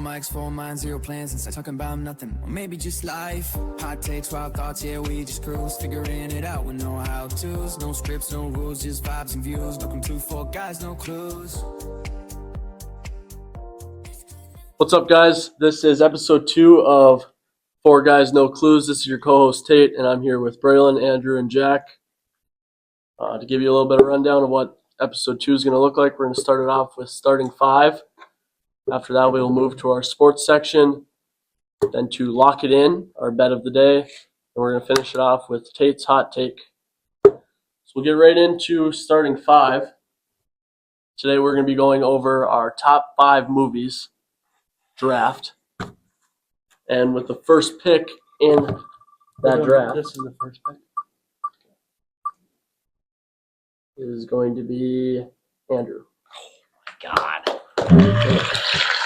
mics, 4 minds, 0 plans, and start talking about nothing. Or maybe just life. Hot takes, wild thoughts, yeah, we just cruise. Figuring it out with no how-tos. No scripts, no rules, just vibes and views. Welcome to 4 Guys, No Clues. What's up, guys? This is episode 2 of 4 Guys, No Clues. This is your co-host, Tate, and I'm here with Braylon, Andrew, and Jack. To give you a little bit of rundown of what episode 2 is going to look like, we're going to start it off with starting 5. After that, we will move to our sports section, then to Lock It In, our bet of the day, and we're going to finish it off with Tate's Hot Take. So we'll get right into starting 5. Today we're going to be going over our top 5 movies draft, and with the first pick in that draft, This is the first pick. is going to be Andrew. God.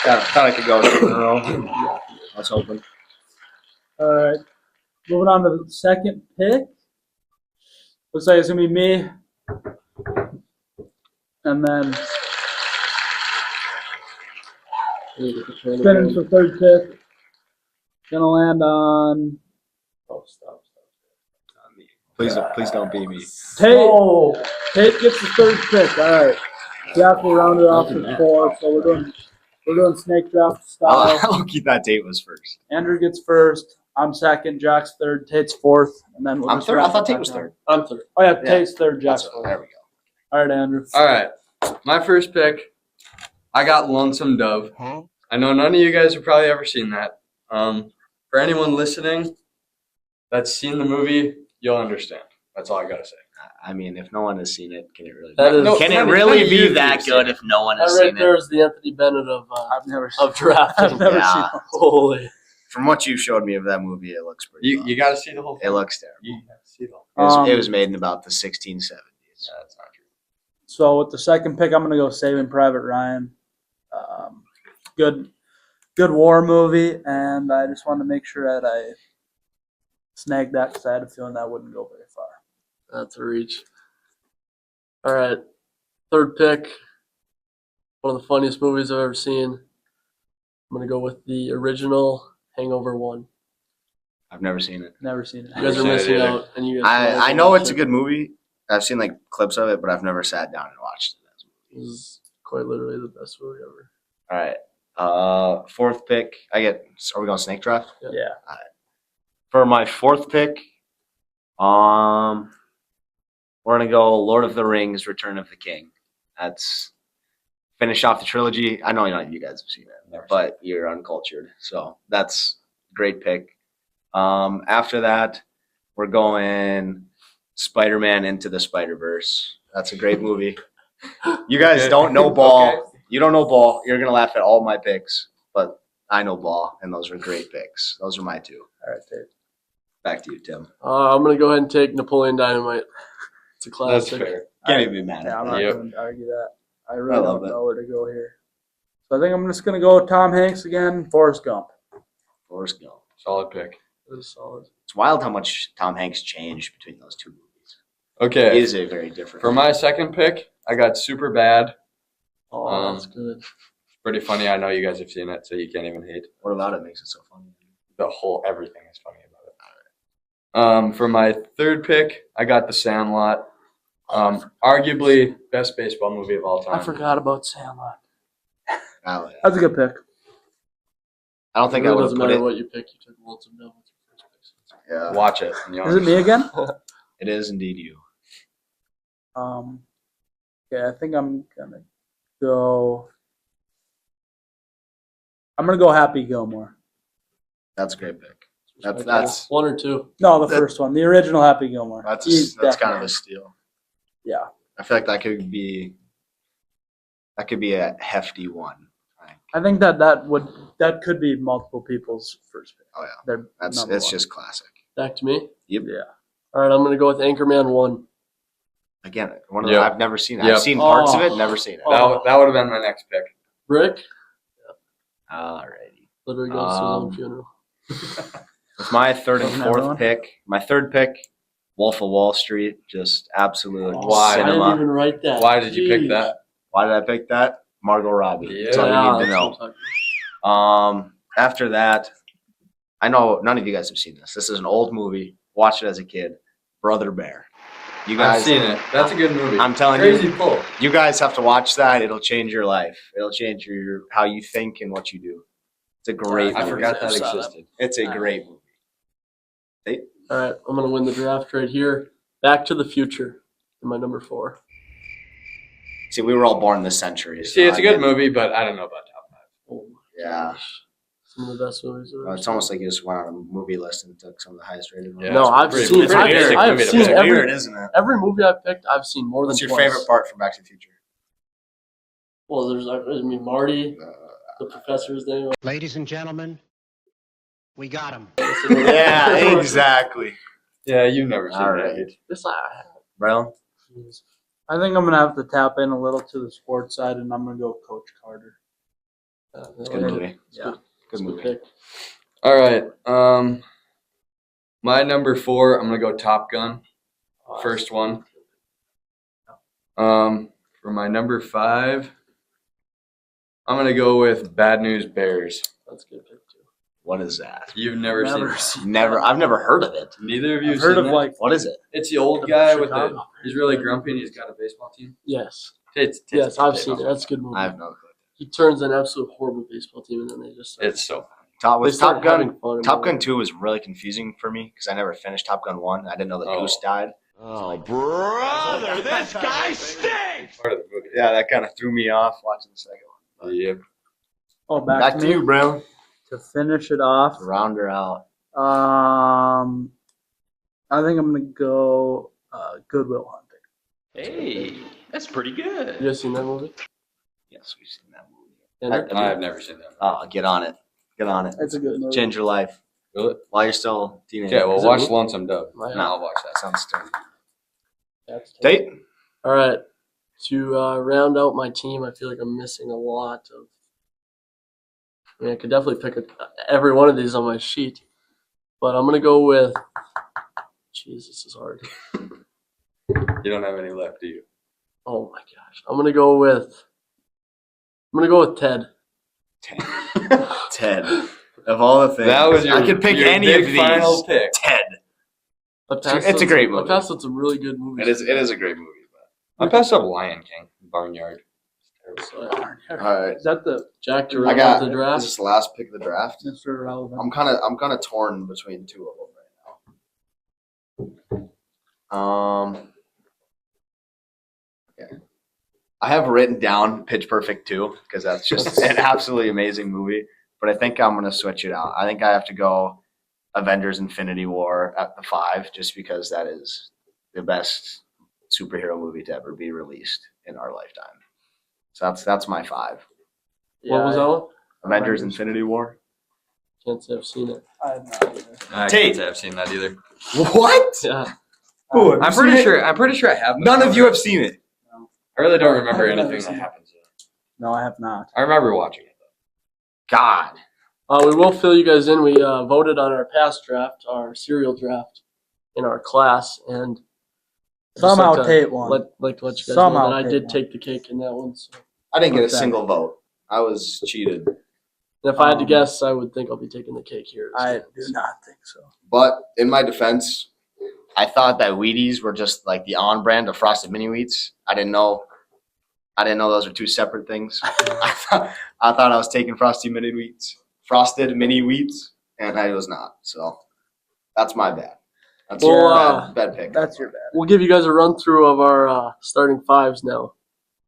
Thought I could go 2 in a row. I was hoping. All right. Moving on to the second pick. Looks like it's going to be me. And then spinning for third pick. Going to land on Oh, stop. Please don't beat me. Tate. Oh, Tate gets the third pick. All right. Jack will round it off with 4. So we're doing snake draft style. Look, that Tate was first. Andrew gets first. I'm second. Jack's third. Tate's fourth. And then we'll I'm just third. I wrap thought it Tate back was down. third. I'm third. Oh, yeah. Yeah. Tate's third. Jack's fourth. There we go. All right, Andrew. All right, my first pick, I got Lonesome Dove. I know none of you guys have probably ever seen that. For anyone listening that's seen the movie, you'll understand. That's all I gotta say. I mean, if no one has seen it, can it really? That is- can none it of really you be have that seen good it. if no one That has right seen there it? is the Anthony Bennett of I've never seen drafting. I've never Yeah. seen it. Holy. From what you showed me of that movie, it looks pretty. You gotta see the whole It thing. looks terrible. You gotta see the whole Um, It was made in about the 1670s. Yeah, that's not true. So with the second pick, I'm going to go Saving Private Ryan. Good war movie, and I just wanted to make sure that I snagged that because I had a feeling that wouldn't go very far. That's a reach. All right. Third pick. One of the funniest movies I've ever seen. I'm going to go with the original Hangover 1. I've never seen it. Never seen it. You guys are seen it missing either. out. And you guys I know it's a good movie. I've seen like clips of it, but I've never sat down and watched it. This is quite literally the best movie ever. All right. Fourth pick. Are we going snake draft? Yeah. For my fourth pick, we're gonna go Lord of the Rings: Return of the King. That's finish off the trilogy. I know none of you guys have seen it, but you're uncultured, so that's a great pick. After that, we're going Spider-Man Into the Spider-Verse. That's a great movie. You guys don't know ball. Okay. You don't know ball. You're gonna laugh at all my picks, but I know ball, and those are great picks. Those are my 2. All right, Dave. Back to you, Tim. I'm going to go ahead and take Napoleon Dynamite. It's a That's classic. fair. Can't even be mad Yeah, at I'm that. not Yep. going to argue that. I really I love don't it. know where to go here. So I think I'm just going to go Tom Hanks again, Forrest Gump. Forrest Gump. Solid pick. That is solid. It's wild how much Tom Hanks changed between those 2 movies. Okay. It is a very different. For my second pick, I got Super Bad. Oh, that's good. Pretty funny. I know you guys have seen it, so you can't even hate. What about it makes it so funny? Everything is funny about it. For my third pick, I got The Sandlot. Arguably best baseball movie of all time. I forgot about Sandlot. I That's a good pick. don't think It I really would have doesn't put matter it. what you pick. You took Lonesome Dove with your first pick. Yeah, Watch it. And you'll Is it me again? it is indeed you. Okay, I think I'm gonna go. I'm gonna go Happy Gilmore. That's a great pick. That's 1 or 2. No, the That- first one, the original Happy Gilmore. that's He's kind of definitely- a steal. Yeah. I feel like that could be a hefty one. I think that could be multiple people's first pick. Oh yeah, They're it's number one. just classic. Back to me. Yep. Yeah. All right, I'm going to go with Anchorman 1. Again, one of Yep. I've never seen it. Yep. I've seen parts of it, Oh. never seen it. Oh. That would have been my next pick. Rick? Alrighty. Literally goes to his own Um, funeral. With my third and Wasn't fourth everyone? pick, my third pick, Wolf of Wall Street, just absolute Why? I didn't cinema. even write that. Why did you pick Jeez. that? Why did I pick that? Margot Robbie. That's all Yeah, you need to that's know. what I'm talking After that, I know none of you guys have seen this. This is an old movie. Watched it as a kid. Brother Bear. You guys I've seen it. That's a good movie. I'm telling Crazy you, pull. you guys have to watch that. It'll change your life. It'll change your how you think and what you do. It's a great I movie. forgot that saw that. existed. It's a great movie. All right, I'm gonna win the draft right here. Back to the Future, in my number 4. See, we were all born this century. See, it's a good movie, but I don't know about top 5. Oh my Yeah. gosh. Some of the best movies I've ever It's seen. almost like you just went on a movie list and took some of the highest rated ones. Yeah, No, it's I've pretty- seen. it's I've, pretty basic I've movie to seen pick. every Weird, isn't it? movie I've picked. I've seen more than What's your twice. favorite part from Back to the Future? Well, there's Marty, the professor's name. Ladies and gentlemen, we got him. Yeah, exactly. Yeah, you've never seen All that. right. This Braylon? I think I'm gonna have to tap in a little to the sports side, and I'm gonna go Coach Carter. It's a good movie. Yeah, Good movie. pick. All right. My number 4, I'm gonna go Top Gun. First one. For my number 5, I'm gonna go with Bad News Bears. That's a good pick too. What is that? You've never seen Never that. seen Never. I've never heard of it. Neither of you I've have heard seen of that? like What is it? It's the old guy with the. Chicago. He's really grumpy and he's got a baseball team. Yes, It's yes, I've seen it. That's a good movie. I have no clue. He turns an absolute horrible baseball team, and then they just It's so. Top, they with start Top Gun. having fun. Top Gun 2 was really confusing for me because I never finished Top Gun 1. I didn't know the Oh. goose died. Oh, brother, this guy stinks! Part of the movie. Yeah, that kind of threw me off watching the second one. Yep. oh Back to me you, Brown. to finish it off. Round her out. I think I'm gonna go Good Will Hunting. Hey, that's pretty good. You guys seen that movie? Yes, we've seen that movie. Andrew? I've never seen that. Oh, get on it. Get on it. It's a good movie. Change your life Will it? while you're still a teenager. Yeah, well, Is it watch me? Lonesome Dove. My- No, I'll watch That that. sounds stupid. That's Date? All right. To round out my team, I feel like I'm missing a lot of. I mean, I could definitely pick every one of these on my sheet, but I'm gonna go with. Jeez, this is hard. You don't have any left, do you? Oh my gosh, I'm gonna go with. Ted. Ted. Of all the things. That was your. I could pick your any big of these. Final pick. Ted. It's a great movie. It's a really good movie. It is a great movie. I passed up Lion King, Barnyard. So, All right. Is that the Jack, to I round got out the this draft. is the last pick of the draft. Mr. Relevant? I'm kind of torn between two of them right now. Okay. I have written down Pitch Perfect 2 because that's just an absolutely amazing movie. But I think I'm gonna switch it out. I think I have to go Avengers: Infinity War at the 5, just because that is the best superhero movie to ever be released in our lifetime. So that's my 5. What was that one? Avengers: Infinity War. Can't say I've seen it. I have no idea. I Tate. can't say I've seen that either. What? Yeah. Who, have I'm you pretty seen it? sure. I'm pretty sure I have. None of you have seen it. I really don't remember I've never anything seen that it. happens. No, I have not. I remember watching it. God. We will fill you guys in. We voted on our past draft, our serial draft, in our class, and I'd just Somehow like to Tate won. Let you guys Somehow know that I Tate did won. take the cake in that one. So. I didn't get a What's that? single vote. I was cheated. And if I had to Um, guess, I would think I'll be taking the cake here. I do not think so. But in my defense, I thought that Wheaties were just like the on brand of Frosted Mini Wheats. I didn't know those are two separate things. I thought I was taking Frosted Mini Wheats, and I was not. So that's my bad. That's Well, your bad pick. That's your bad. We'll give you guys a run through of our starting 5s now.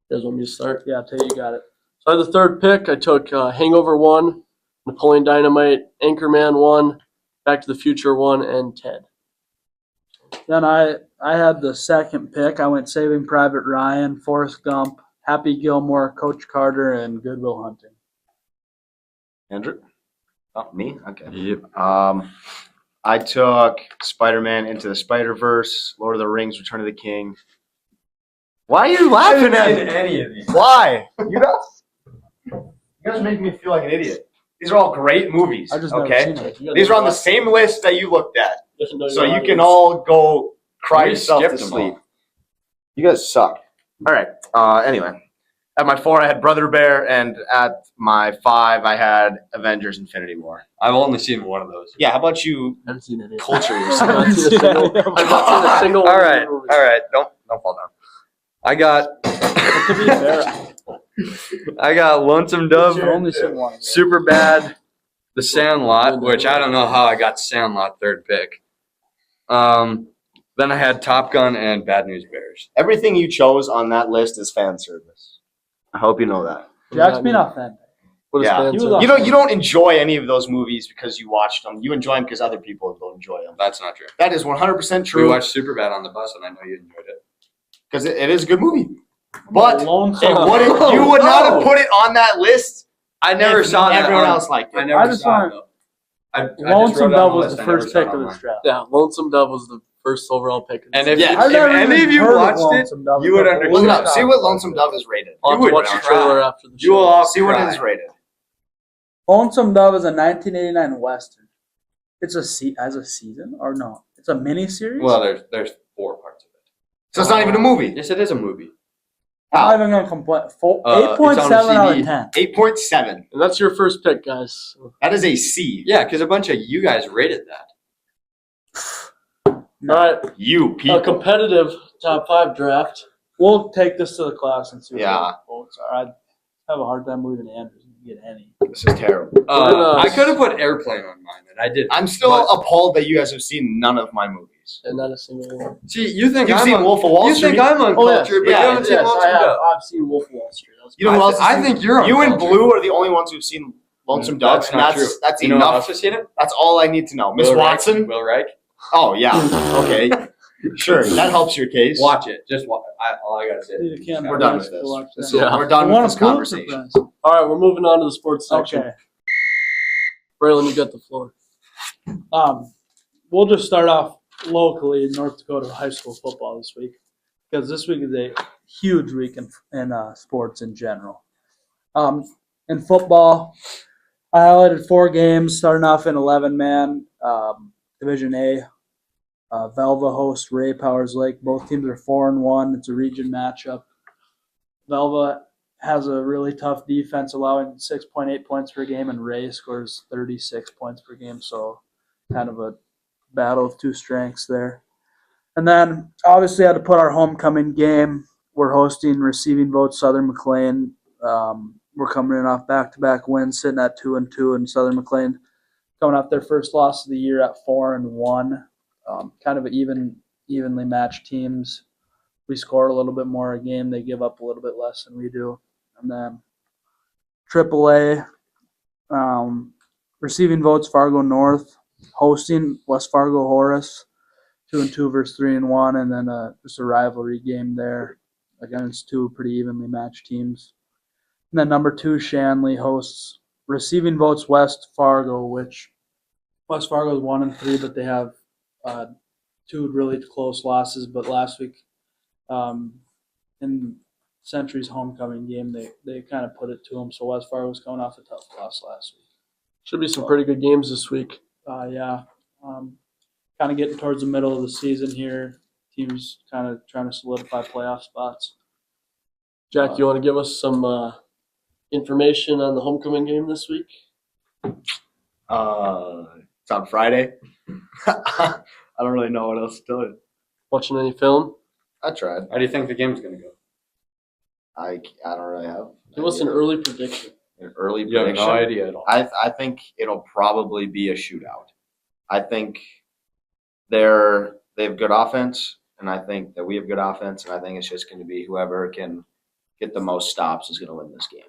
You guys want me to start? Yeah, Tate, you got it. So I had the third pick. I took Hangover 1, Napoleon Dynamite, Anchorman 1, Back to the Future 1, and Ted. Then I had the second pick. I went Saving Private Ryan, Forrest Gump, Happy Gilmore, Coach Carter, and Good Will Hunting. Andrew? Oh, me? Okay. Yep. I took Spider-Man Into the Spider-Verse, Lord of the Rings, Return of the King. Why are you laughing at me? any of these. Why? You guys make me feel like an idiot. These are all great movies. I've just never Okay? seen it. These are on the same list that you looked at. So you can all. all go cry We yourself to skipped them sleep. all. You guys suck. All right. Anyway, At my 4, I had Brother Bear, and at my 5, I had Avengers: Infinity War. I've only seen one of those. Yeah, how about you? I haven't seen any. Culture I've yourself. not seen a single. I've not seen a single. All one of right, the movies. all right. Don't fall down. I got. To be fair, I got Lonesome Dove, I've only seen one. Super Bad, The Sandlot, which I don't know how I got Sandlot third pick. Then I had Top Gun and Bad News Bears. Everything you chose on that list is fan service. I hope you know that. Jack's being authentic. What is Yeah. fan He was service? You don't enjoy any of those movies because you watched them. You enjoy them because other people don't enjoy them. That's not true. That is 100% We true watched Super Bad on the bus, and I know you enjoyed it. because it is a good movie. But Lonesome. you would not have put it on that list. I never if saw that. Everyone else liked I it. never I just saw want- it though. I just Lonesome wrote it on Dove the was list. the I never first saw it pick of online. this draft. Yeah, Lonesome Dove was the first overall pick. And if, Yeah. if I've never any even of you heard of watched it, Lonesome Dove you would before. understand. Look it Look up. See what Lonesome Dove is rated. I'll have you to would watch the cry. trailer after the You show. will all See what cry. it is rated. Lonesome Dove is a 1989 Western. It's as a season or no? It's a mini series. Well, there's 4 parts of it. So it's not even a movie. Yes, it is a movie. I'm not even gonna complain. It's on a 8.7 out of CD. 10. 8.7. And that's your first pick, guys. That is a C. Yeah, because a bunch of you guys rated that. All right, You a people. competitive top 5 draft. We'll take this to the class and see what Yeah. the votes are. I have a hard time believing Andrew's gonna get any. This is terrible. I could have put Airplane on mine, and I didn't. I'm still appalled that you guys have seen none of my movies. And not a single one. See, you think You've I'm seen on, Wolf of Wall you Street? think I'm uncultured, but Yeah, you haven't seen Yes, Lonesome I have. Dove. I've seen Wolf of Wall Street. That was You know who else? has I seen- think you're You and uncultured. Blue are the only ones who've seen Lonesome Dove, That's and not that's true. that's You know who else enough. has seen it? That's all I need to know. Miss Will Reich. Watson. Will Reich. Oh yeah. Okay. Sure. That helps your case. Watch it. Just watch. All I gotta say. You can't We're bring done us with to watch this. that. Yeah. We're done I with want this a Pulitzer conversation. Prize. All right, we're moving on to the sports section. Okay. Braylon, you got the floor. We'll just start off locally in North Dakota high school football this week because this week is a huge week in sports in general. In football, I highlighted 4 games starting off in 11-man Division A. Velva hosts Ray Powers Lake. Both teams are 4-1. It's a region matchup. Velva has a really tough defense, allowing 6.8 points per game, and Ray scores 36 points per game. So kind of a battle of 2 strengths there. And then obviously had to put our homecoming game. We're hosting Receiving Vote Southern McLean. We're coming in off back-to-back wins, sitting at 2-2, and Southern McLean coming off their first loss of the year at 4-1. Kind of evenly matched teams. We score a little bit more a game. They give up a little bit less than we do. And then AAA, Receiving Votes Fargo North, hosting West Fargo Horace, 2-2 versus 3-1, and then just a rivalry game there against 2 pretty evenly matched teams. And then number 2, Shanley hosts Receiving Votes West Fargo, which West Fargo is 1-3, but they have 2 really close losses. But last week, in Century's homecoming game, they kind of put it to them. So West Fargo was coming off a tough loss last week. Should be some pretty good games this week. Yeah. Kind of getting towards the middle of the season here. Teams kind of trying to solidify playoff spots. Jack, you want to give us some information on the homecoming game this week? It's on Friday. I don't really know what else to tell you. Watching any film? I tried. How do you think the game's gonna go? I don't really have. Give us an early prediction. An early You have prediction. no idea at all. I think it'll probably be a shootout. I think they have good offense, and I think that we have good offense, and I think it's just going to be whoever can get the most stops is going to win this game.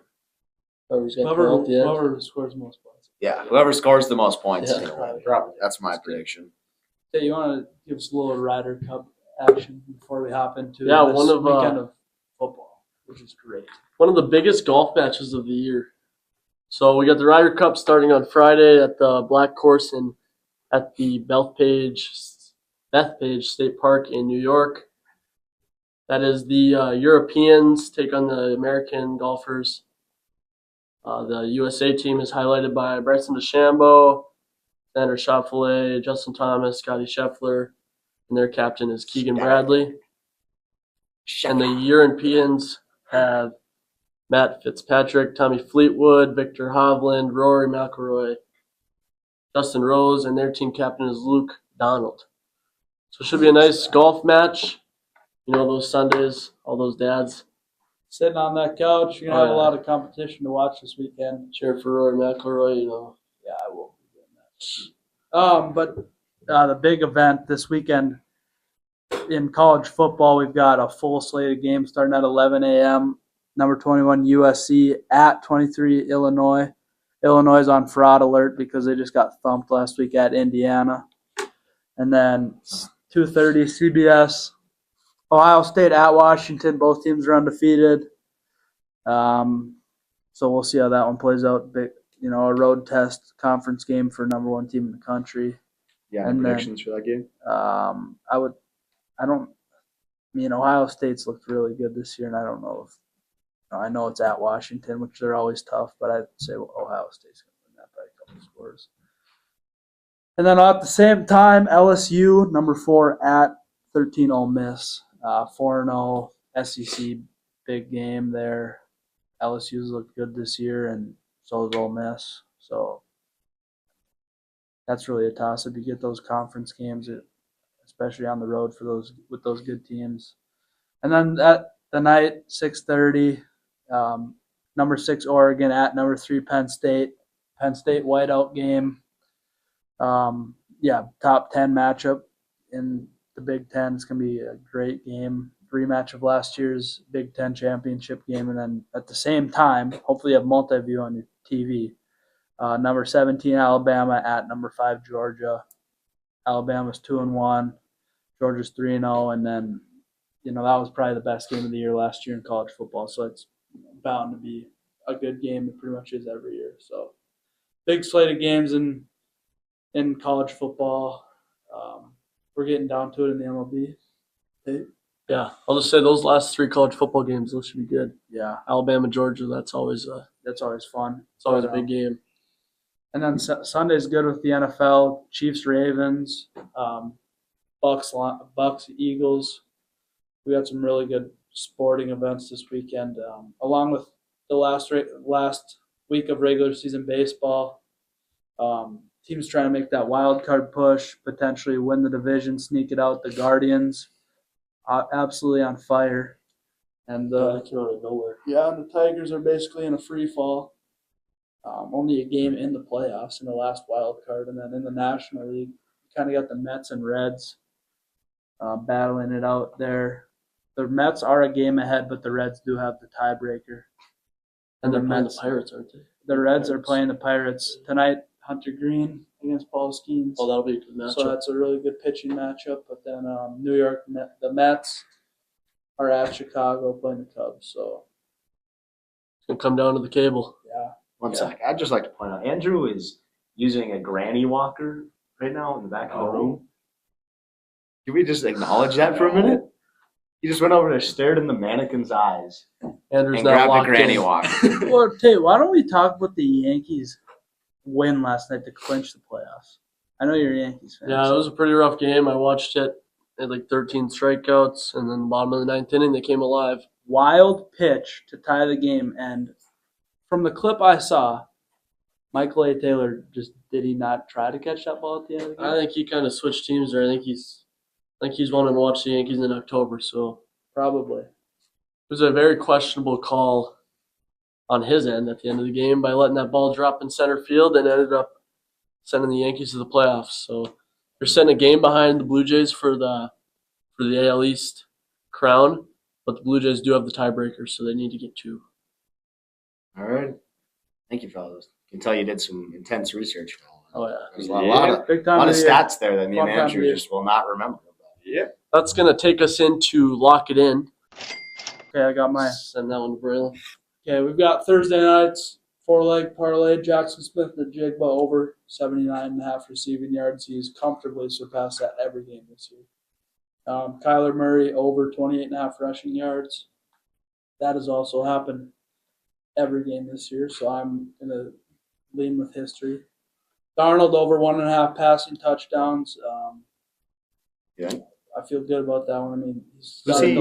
Whoever's got the ball at the end. Whoever scores the most points. Yeah, whoever scores the most points is Yeah. going to win. Probably. That's my prediction. Hey, you want to give us a little Ryder Cup action before we hop into Yeah, this one of, weekend of football, which is great. One of the biggest golf matches of the year. So we got the Ryder Cup starting on Friday at the Black Course at the Bethpage State Park in New York. That is the Europeans take on the American golfers. The USA team is highlighted by Bryson DeChambeau, Xander Schauffele, Justin Thomas, Scotty Scheffler, and their captain is Keegan Bradley. And the Europeans have Matt Fitzpatrick, Tommy Fleetwood, Victor Hovland, Rory McIlroy, Justin Rose, and their team captain is Luke Donald. So it should be a nice golf match. You know, those Sundays, all those dads Sitting on that couch, you're gonna have a lot of competition to watch this weekend. cheering for Rory McIlroy. You know, Yeah, I will be doing that. But the big event this weekend in college football, we've got a full slate of games starting at 11 a.m. Number 21 USC at 23 Illinois. Illinois is on fraud alert because they just got thumped last week at Indiana. And then 2:30 CBS, Ohio State at Washington. Both teams are undefeated. So we'll see how that one plays out. Big, a road test conference game for number one team in the country. Yeah, And predictions for that game? Ohio State's looked really good this year, and I don't know if I know it's at Washington, which they're always tough, but I'd say Ohio State's going to win that by a couple scores. And then at the same time, LSU, number 4 at 13 Ole Miss, 4-0 SEC, big game there. LSU's looked good this year, and so has Ole Miss. So that's really a toss if you get those conference games, especially on the road with those good teams. And then at the night, 6:30, number 6 Oregon at number 3 Penn State. Penn State whiteout game. Top 10 matchup in the Big Ten. It's going to be a great game. Rematch of last year's Big Ten championship game. And then at the same time, hopefully you have multi-view on your TV. Number 17 Alabama at number 5 Georgia. Alabama's 2-1. Georgia's 3-0. And then, that was probably the best game of the year last year in college football. So it's bound to be a good game. It pretty much is every year. So big slate of games in college football. We're getting down to it in the MLB. yeah, I'll just say those last 3 college football games, those should be good. Yeah, Alabama, Georgia, that's always fun. It's always a big game. And then Sunday's good with the NFL. Chiefs, Ravens, Bucks, Eagles. We got some really good sporting events this weekend, along with the last week of regular season baseball. Teams trying to make that wild card push, potentially win the division, sneak it out. The Guardians, absolutely on fire, and They came out of nowhere. the Tigers are basically in a free fall. Only a game in the playoffs in the last wild card, and then in the National League, kind of got the Mets and Reds battling it out there. The Mets are a game ahead, but the Reds do have the tiebreaker. And they're the playing Mets- the Pirates, aren't they? The Reds are playing the Pirates tonight. Hunter Green against Paul Skeens. Oh, that'll be a good matchup. So that's a really good pitching matchup. But then New York, the Mets are at Chicago playing the Cubs. So It's going to come down to the cable. yeah, One sec. I'd just like to point out, Andrew is using a granny walker right now in the back of the room. Can we just acknowledge that for a minute? He just went over there, stared in the mannequin's eyes, Andrew's and not grabbed a locked granny in. walker. Well, Tate, why don't we talk about the Yankees win last night to clinch the playoffs? I know you're a Yankees fan. Yeah, it was a pretty rough game. I watched it. They had like 13 strikeouts, and then the bottom of the 9th inning, they came alive. Wild pitch to tie the game, and from the clip I saw, Michael A. Taylor did he not try to catch that ball at the end of the game? I think he kind of switched teams there. I think he's wanting to watch the Yankees in October. So Probably. it was a very questionable call on his end at the end of the game by letting that ball drop in center field and ended up sending the Yankees to the playoffs. So they're setting a game behind the Blue Jays for the AL East crown, but the Blue Jays do have the tiebreaker, so they need to get 2. All right. Thank you, fellas. I can tell you did some intense research. Oh yeah, There's a lot of Big time lot of of the year. stats there that me and Fun time of Andrew the year. just will not remember. Yeah. that's gonna take us into lock it in. Okay, I got mine. Send that one to Braylon. Okay, we've got Thursday nights, 4-leg parlay. Jackson Smith and Jigba over 79.5 receiving yards. He's comfortably surpassed that every game this year. Kyler Murray over 28.5 rushing yards. That has also happened every game this year, so I'm going to lean with history. Darnold over 1.5 passing touchdowns. Yeah. I feel good about that one. I mean, he's Who's started he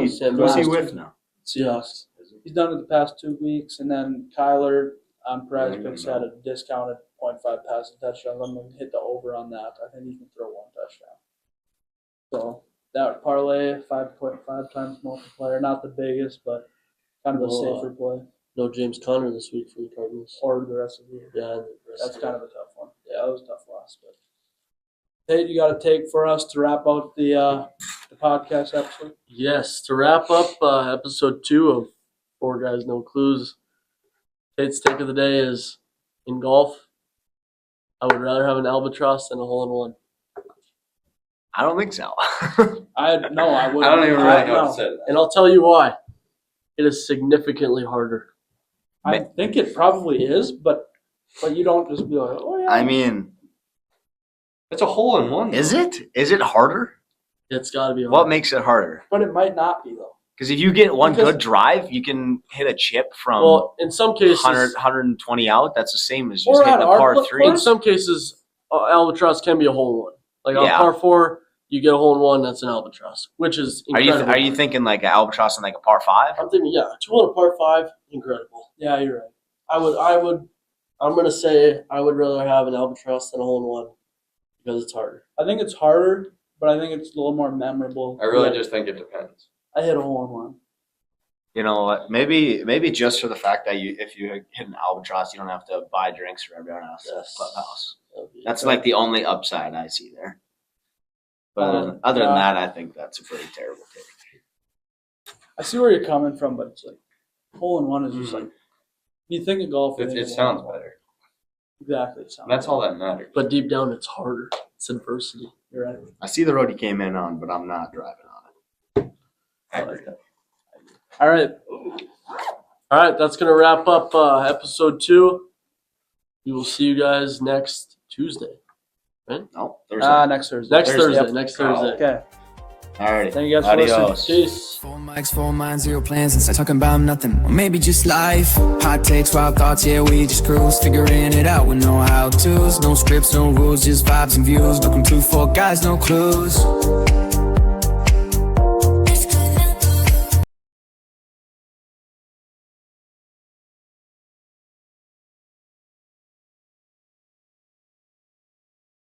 those with now? Seahawks. He's done it the past 2 weeks, and then Kyler on Prize Picks had a discounted 0.5 passing touchdown. I'm going to hit the over on that. I think he can throw 1 touchdown. So that parlay, 5.5 times multiplier, not the biggest, but kind of a safer play. No James Conner this week for the Cardinals. Or the rest of the year. Yeah, That's kind of a tough one. Yeah, that was a tough loss. But Tate, you got a take for us to wrap out the podcast episode? Yes, to wrap up episode 2 of 4 Guys No Clues, Tate's take of the day is, in golf, I would rather have an albatross than a hole-in-one. I don't think so. I wouldn't. I don't even really know what to say. And I'll tell you why. It is significantly harder. I think it probably is, but you don't just be like, oh yeah. I mean, It's a hole in one. is it? Is it harder? It's got to be harder. What makes it harder? But it might not be though. Because if you get one Because- good drive, you can hit a chip from Well, in some cases, 120 out. That's the same as Or just hitting at a our par foot 3. in some cases, albatross can be a hole-in-one. Like on Yeah. par 4, you get a hole-in-one, that's an albatross, which is Are you incredible. thinking like an albatross and like a par 5? I'm thinking, yeah, 2 on a par 5, incredible. Yeah, you're right. I'm going to say I would rather have an albatross than a hole-in-one because it's harder. I think it's harder, but I think it's a little more memorable. I really just think it depends. I hit a hole in one. You know what? Maybe just for the fact that if you hit an albatross, you don't have to buy drinks for everyone else at the Yes. clubhouse. That's Okay. like the only upside I see there. But other than that, I think that's a pretty terrible take. I see where you're coming from, but it's like hole in one is just like when you think of golf. you think It of sounds hole-in-one. better. Exactly. It sounds And that's all that matters. But deep down, it's harder. It's adversity. You're right. I see the road he came in on, but I'm not driving on it. I like that. All right. All right, that's going to wrap up episode 2. We will see you guys next Tuesday. No, Thursday. Next Thursday. Next Thursday. Yep. Next Thursday. Okay. Alrighty. Thank you guys for Adios. listening. Peace. 4 mics, 4 minds, 0 plans, and start talking about nothing. Or maybe just life. Hot takes, wild thoughts, yeah, we just cruise. Figuring it out with no how-tos. No scripts, no rules, just vibes and views. Welcome to 4 Guys, No Clues.